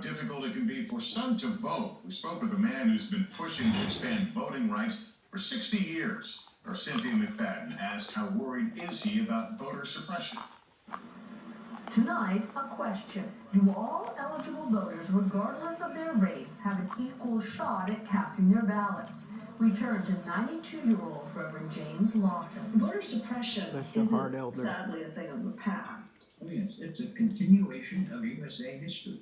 difficult it can be for some to vote. We spoke with a man who's been pushing to expand voting rights for 60 years. Our Cynthia McFadden asked how worried is he about voter suppression. Tonight, a question. Do all eligible voters, regardless of their race, have an equal shot at casting their ballots? We turn to 92-year-old Reverend James Lawson. Voter suppression isn't sadly a thing of the past. Oh yes, it's a continuation of USA history.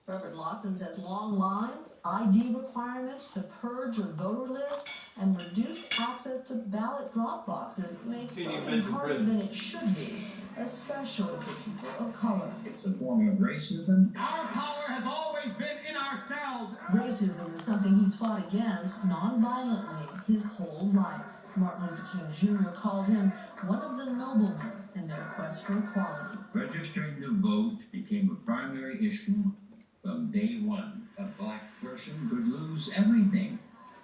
Reverend Lawson says long lines, ID requirements, the purge of voter lists, and reduced access to ballot drop boxes makes voting harder than it should be, especially for people of color. It's a form of racism. Our power has always been in ourselves. Racism is something he's fought against nonviolently his whole life. Martin Luther King Jr. called him one of the noblemen in their quest for equality. Registering to vote became a primary issue from day one. A black person could lose everything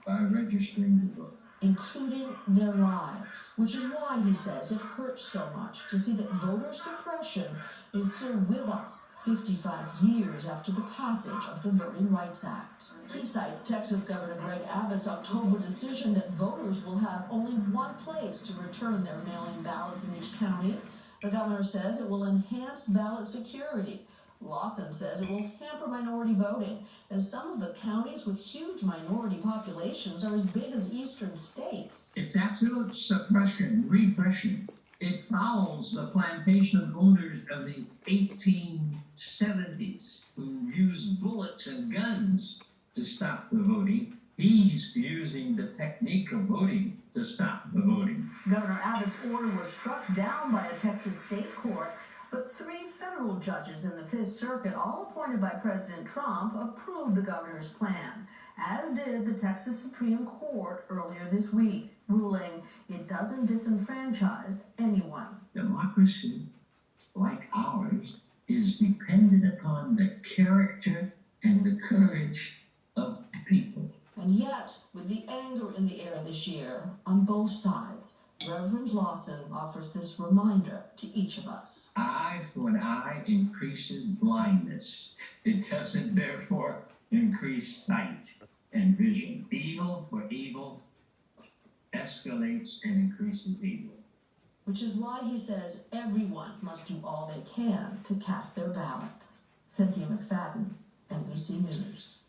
by registering to vote, including their lives, which is why he says it hurts so much to see that voter suppression is still with us 55 years after the passage of the Voting Rights Act. He cites Texas Governor Greg Abbott's October decision that voters will have only one place to return their mail-in ballots in each county. The governor says it will enhance ballot security. Lawson says it will hamper minority voting, as some of the counties with huge minority populations are as big as eastern states. It's absolute suppression, repression. It follows the plantation owners of the 1870s who used bullets and guns to stop the voting. He's using the technique of voting to stop the voting. Governor Abbott's order was struck down by a Texas state court, but 3 federal judges in the Fifth Circuit, all appointed by President Trump, approved the governor's plan, as did the Texas Supreme Court earlier this week, ruling it doesn't disenfranchise anyone. Democracy, like ours, is dependent upon the character and the courage of people. And yet, with the anger in the air this year, on both sides, Reverend Lawson offers this reminder to each of us. Eye for an eye increases blindness. It doesn't, therefore, increase sight and vision. Evil for evil escalates and increases evil. Which is why he says everyone must do all they can to cast their ballots. Cynthia McFadden, NBC News.